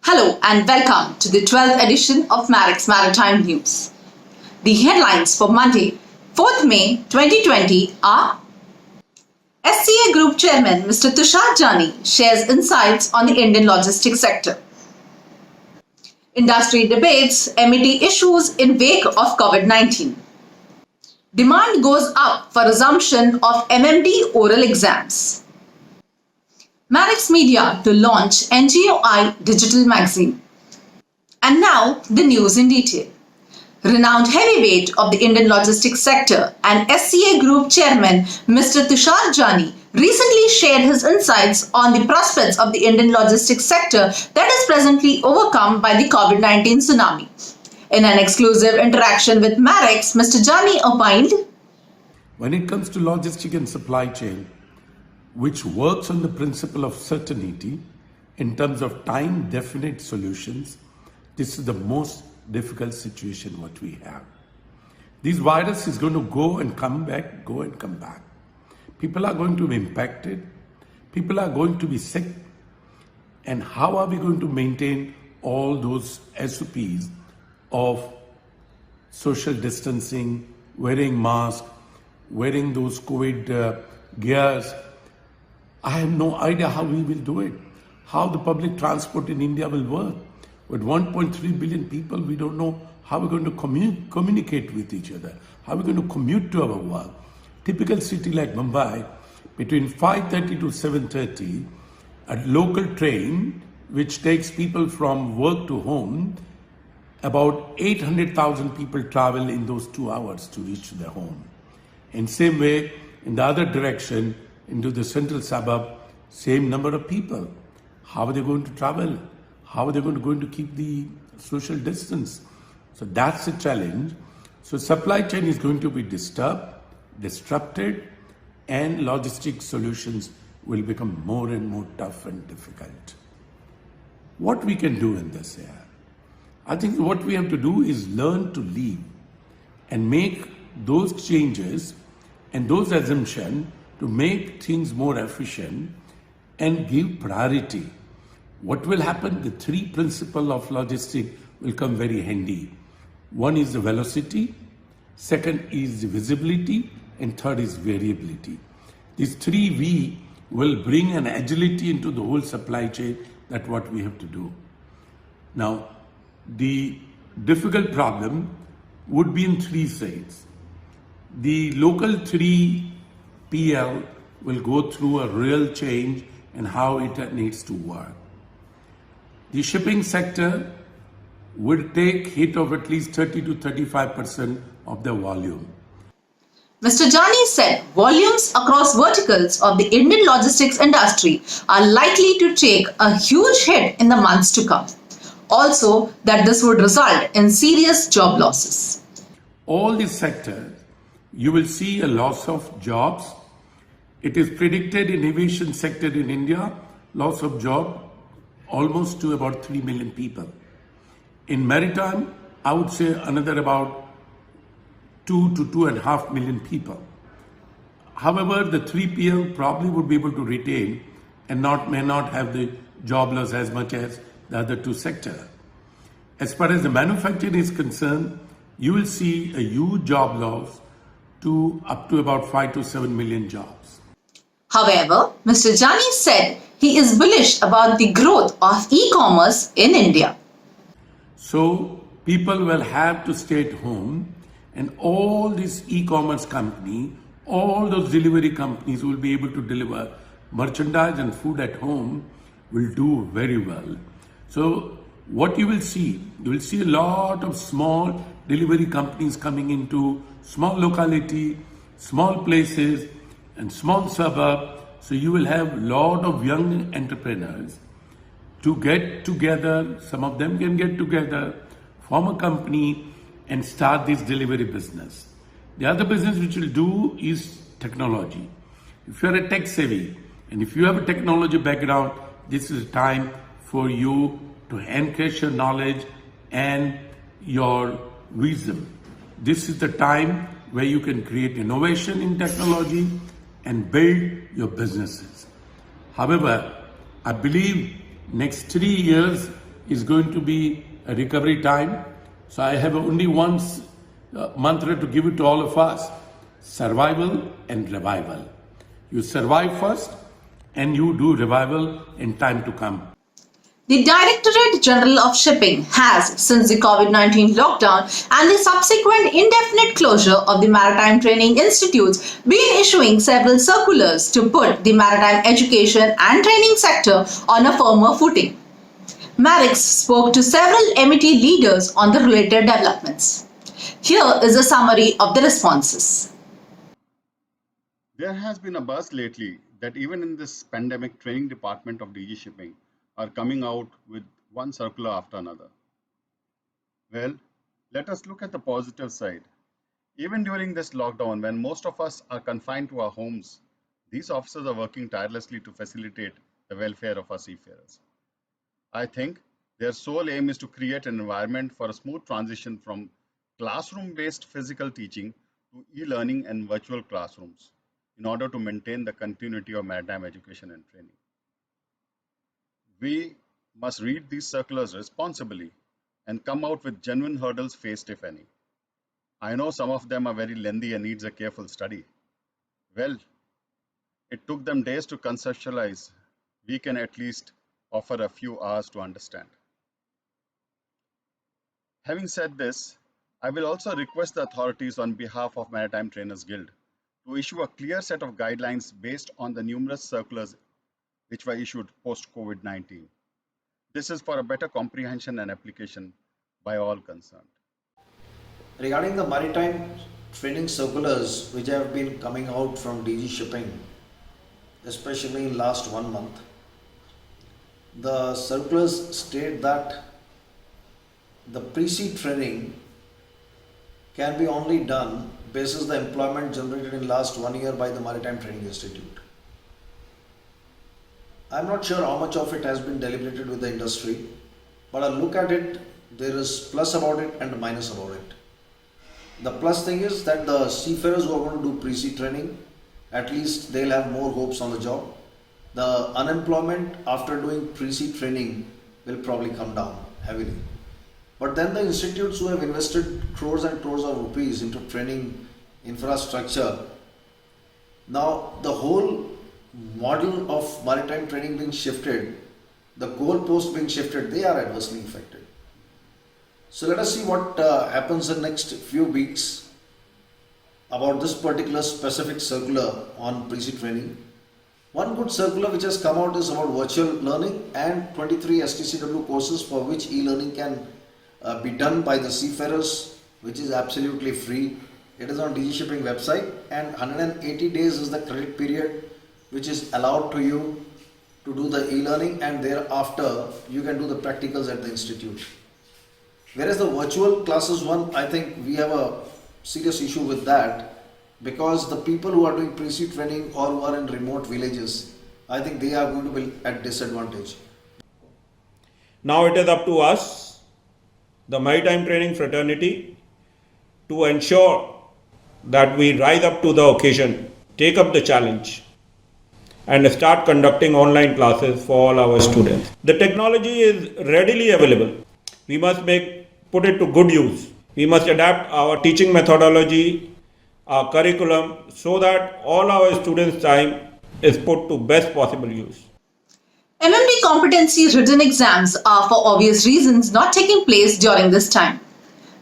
Hello and welcome to the 12th edition of Marex Maritime News. The headlines for Monday, 4th May 2020 are: SCA Group Chairman Mr. Tushar Jani shares insights on the Indian logistics sector. Industry debates MET issues in wake of COVID-19. Demand goes up for resumption of MMD oral exams. Marex Media to launch NGOI digital magazine. And now the news in detail. Renowned heavyweight of the Indian logistics sector and SCA Group Chairman Mr. Tushar Jani recently shared his insights on the prospects of the Indian logistics sector that is presently overcome by the COVID-19 tsunami. In an exclusive interaction with Marex, Mr. Jani opined, when it comes to logistics and supply chain, which works on the principle of certainty in terms of time definite solutions, this is the most difficult situation what we have. This virus is going to go and come back, go and come back. People are going to be impacted. People are going to be sick. And how are we going to maintain all those SOPs of social distancing, wearing masks, wearing those COVID gears? I have no idea how we will do it, how the public transport in India will work. With 1.3 billion people, we don't know how we're going to communicate with each other, how we're going to commute to our work. Typical city like Mumbai, between 5:30 to 7:30, a local train which takes people from work to home, about 800,000 people travel in those 2 hours to reach their home. In same way, in the other direction, into the central suburb, same number of people. How are they going to travel? How are they going to keep the social distance? So that's the challenge. So supply chain is going to be disrupted, and logistic solutions will become more and more tough and difficult. What we can do in this area? I think what we have to do is learn to lead and make those changes and those assumptions to make things more efficient and give priority. What will happen? The three principles of logistics will come very handy. One is the velocity, second is the visibility, and third is variability. These three V will bring an agility into the whole supply chain. That's what we have to do. Now, the difficult problem would be in three sides. The local 3PL will go through a real change in how it needs to work. The shipping sector would take hit of at least 30 to 35% of the volume. Mr. Jani said volumes across verticals of the Indian logistics industry are likely to take a huge hit in the months to come. Also, that this would result in serious job losses. All these sectors, you will see a loss of jobs. It is predicted in aviation sector in India, loss of job almost to about 3 million people. In maritime, I would say another about 2 to 2.5 million people. However, the 3PL probably would be able to retain and may not have the job loss as much as the other two sectors. As far as the manufacturing is concerned, you will see a huge job loss to up to about 5 to 7 million jobs. However, Mr. Jani said he is bullish about the growth of e-commerce in India. So people will have to stay at home, and all these e-commerce companies, all those delivery companies will be able to deliver merchandise and food at home will do very well. So what you will see a lot of small delivery companies coming into small locality, small places and small suburb. So you will have a lot of young entrepreneurs to get together. Some of them can get together, form a company and start this delivery business. The other business which will do is technology. If you are a tech savvy and if you have a technology background, this is a time for you to encash your knowledge and your wisdom. This is the time where you can create innovation in technology and build your businesses. However, I believe next 3 years is going to be a recovery time. So I have only one mantra to give it to all of us: survival and revival. You survive first and you do revival in time to come. The Directorate General of Shipping has, since the COVID-19 lockdown and the subsequent indefinite closure of the Maritime Training Institutes, been issuing several circulars to put the maritime education and training sector on a firmer footing. Marix spoke to several MET leaders on the related developments. Here is a summary of the responses. There has been a buzz lately that even in this pandemic, training department of DG Shipping are coming out with one circular after another. Well, let us look at the positive side. Even during this lockdown, when most of us are confined to our homes, these officers are working tirelessly to facilitate the welfare of our seafarers. I think their sole aim is to create an environment for a smooth transition from classroom-based physical teaching to e-learning and virtual classrooms in order to maintain the continuity of maritime education and training. We must read these circulars responsibly and come out with genuine hurdles faced, if any. I know some of them are very lengthy and needs a careful study. Well, it took them days to conceptualize. We can at least offer a few hours to understand. Having said this, I will also request the authorities on behalf of Maritime Trainers Guild to issue a clear set of guidelines based on the numerous circulars which were issued post-COVID-19. This is for a better comprehension and application by all concerned. Regarding the maritime training circulars which have been coming out from DG Shipping, especially in last 1 month, the circulars state that the pre-sea training can be only done basis the employment generated in last 1 year by the Maritime Training Institute. I'm not sure how much of it has been deliberated with the industry, but I look at it, there is plus about it and minus about it. The plus thing is that the seafarers who are going to do pre-sea training, at least they'll have more hopes on the job. The unemployment after doing pre-sea training will probably come down heavily. But then the institutes who have invested crores and crores of rupees into training infrastructure, now the whole model of maritime training being shifted, the goalpost being shifted, they are adversely affected. So let us see what happens in the next few weeks about this particular specific circular on pre-sea training. One good circular which has come out is about virtual learning and 23 STCW courses for which e-learning can be done by the seafarers, which is absolutely free. It is on DG Shipping website, and 180 days is the credit period which is allowed to you to do the e-learning, and thereafter you can do the practicals at the institute. Whereas the virtual classes one, I think we have a serious issue with that, because the people who are doing pre-sea training or who are in remote villages, I think they are going to be at disadvantage. Now it is up to us, the Maritime Training Fraternity, to ensure that we rise up to the occasion, take up the challenge, and start conducting online classes for all our students. The technology is readily available. We must put it to good use. We must adapt our teaching methodology, our curriculum, so that all our students' time is put to best possible use. MMD competency written exams are, for obvious reasons, not taking place during this time.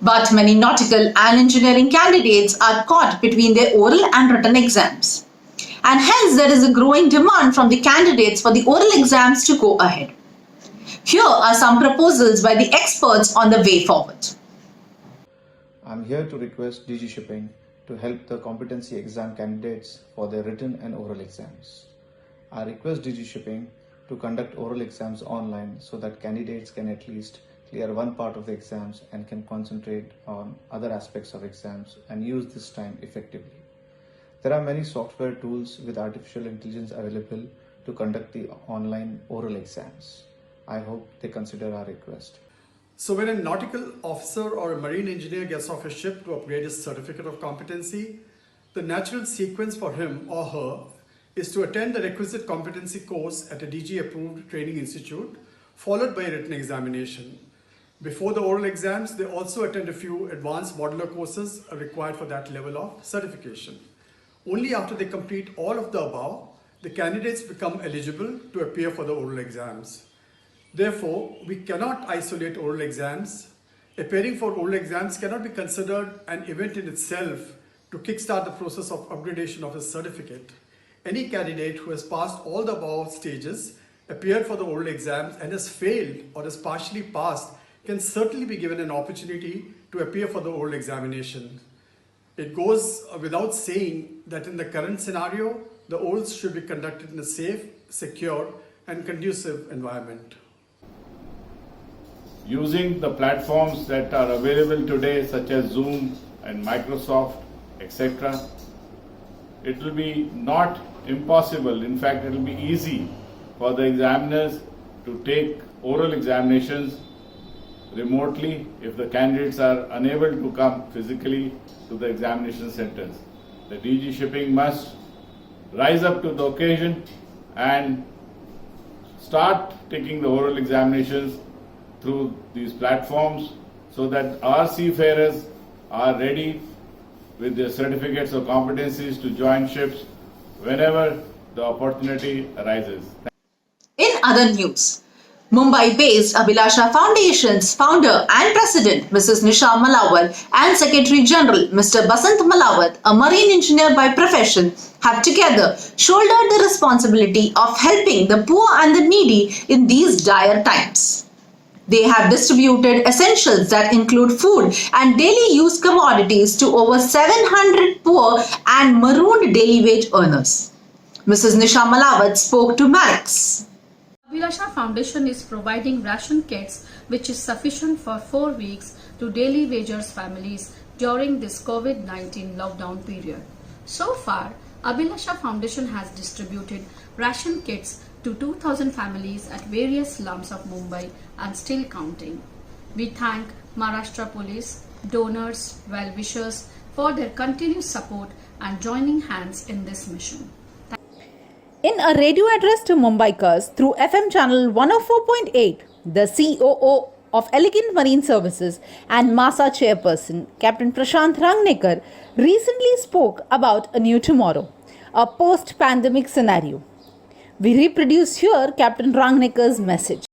But many nautical and engineering candidates are caught between their oral and written exams. And hence there is a growing demand from the candidates for the oral exams to go ahead. Here are some proposals by the experts on the way forward. I'm here to request DG Shipping to help the competency exam candidates for their written and oral exams. I request DG Shipping to conduct oral exams online so that candidates can at least clear one part of the exams and can concentrate on other aspects of exams and use this time effectively. There are many software tools with artificial intelligence available to conduct the online oral exams. I hope they consider our request. So when a nautical officer or a marine engineer gets off a ship to upgrade his certificate of competency, the natural sequence for him or her is to attend the requisite competency course at a DG approved training institute followed by a written examination. Before the oral exams, they also attend a few advanced modular courses required for that level of certification. Only after they complete all of the above, the candidates become eligible to appear for the oral exams. Therefore, we cannot isolate oral exams. Appearing for oral exams cannot be considered an event in itself to kickstart the process of upgradation of a certificate. Any candidate who has passed all the above stages, appeared for the oral exams and has failed or has partially passed can certainly be given an opportunity to appear for the oral examination. It goes without saying that in the current scenario, the orals should be conducted in a safe, secure, and conducive environment. Using the platforms that are available today, such as Zoom and Microsoft, etc., it will be not impossible. In fact, it will be easy for the examiners to take oral examinations remotely if the candidates are unable to come physically to the examination centers. The DG Shipping must rise up to the occasion and start taking the oral examinations through these platforms so that our seafarers are ready with their certificates of competencies to join ships whenever the opportunity arises. In other news, Mumbai-based Abhilasha Foundation's founder and president, Mrs. Nisha Malawat, and Secretary General, Mr. Basant Malawat, a marine engineer by profession, have together shouldered the responsibility of helping the poor and the needy in these dire times. They have distributed essentials that include food and daily use commodities to over 700 poor and marooned daily wage earners. Mrs. Nisha Malawat spoke to Marex. Abhilasha Foundation is providing ration kits which is sufficient for 4 weeks to daily wagers families during this COVID-19 lockdown period. So far, Abhilasha Foundation has distributed ration kits to 2,000 families at various slums of Mumbai and still counting. We thank Maharashtra Police, donors, well-wishers for their continued support and joining hands in this mission. In a radio address to Mumbaikars through FM channel 104.8, the COO of Elegant Marine Services and MASA chairperson, Captain Prashant Rangnekar, recently spoke about a new tomorrow, a post-pandemic scenario. We reproduce here Captain Rangnekar's message.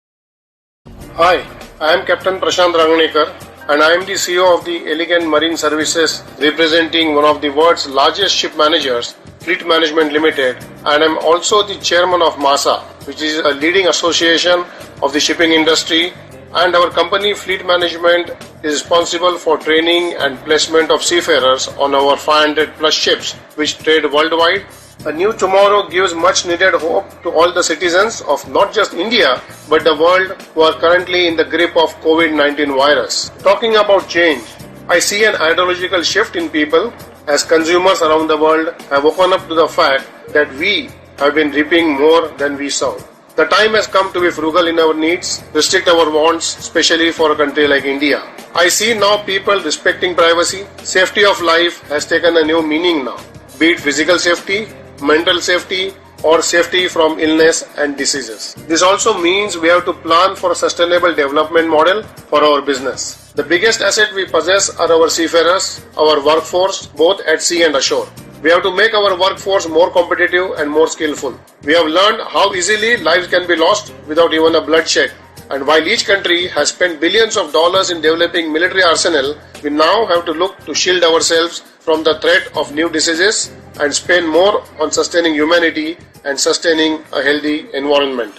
Hi, I am Captain Prashant Rangnekar and I am the CEO of the Elegant Marine Services, representing one of the world's largest ship managers, Fleet Management Limited, and I am also the chairman of MASA, which is a leading association of the shipping industry, and our company Fleet Management is responsible for training and placement of seafarers on our 500 plus ships which trade worldwide. A new tomorrow gives much needed hope to all the citizens of not just India but the world who are currently in the grip of COVID-19 virus. Talking about change, I see an ideological shift in people as consumers around the world have woken up to the fact that we have been reaping more than we sow. The time has come to be frugal in our needs, restrict our wants, especially for a country like India. I see now people respecting privacy. Safety of life has taken a new meaning now, be it physical safety, mental safety, or safety from illness and diseases. This also means we have to plan for a sustainable development model for our business. The biggest asset we possess are our seafarers, our workforce, both at sea and ashore. We have to make our workforce more competitive and more skillful. We have learned how easily lives can be lost without even a bloodshed. And while each country has spent billions of dollars in developing military arsenal, we now have to look to shield ourselves from the threat of new diseases and spend more on sustaining humanity and sustaining a healthy environment.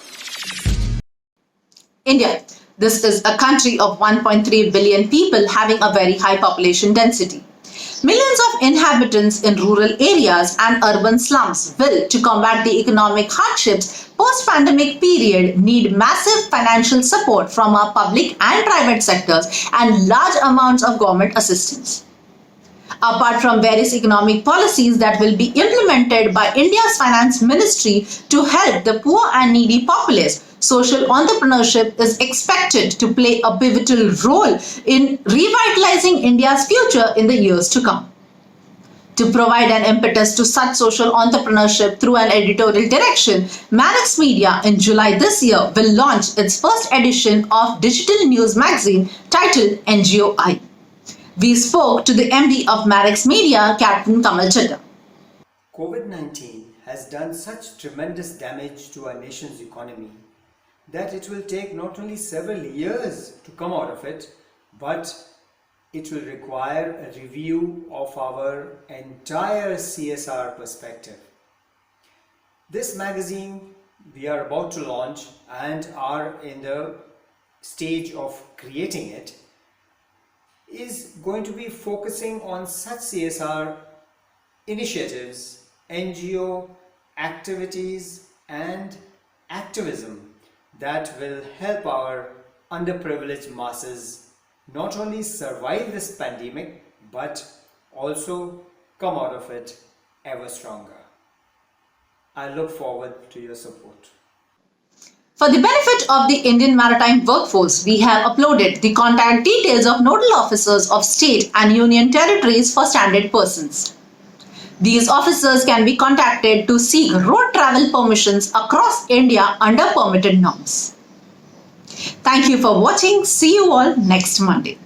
India. This is a country of 1.3 billion people having a very high population density. Millions of inhabitants in rural areas and urban slums will, to combat the economic hardships post-pandemic period, need massive financial support from our public and private sectors and large amounts of government assistance. Apart from various economic policies that will be implemented by India's Finance Ministry to help the poor and needy populace, social entrepreneurship is expected to play a pivotal role in revitalizing India's future in the years to come. To provide an impetus to such social entrepreneurship through an editorial direction, Mannix Media in July this year will launch its first edition of digital news magazine titled NGOI. We spoke to the MD of Mannix Media, Captain Kamal Chadha. COVID-19 has done such tremendous damage to our nation's economy that it will take not only several years to come out of it, but it will require a review of our entire CSR perspective. This magazine we are about to launch and are in the stage of creating it is going to be focusing on such CSR initiatives, NGO activities and activism that will help our underprivileged masses not only survive this pandemic but also come out of it ever stronger. I look forward to your support. For the benefit of the Indian maritime workforce, we have uploaded the contact details of nodal officers of state and union territories for stranded persons. These officers can be contacted to seek road travel permissions across India under permitted norms. Thank you for watching. See you all next Monday.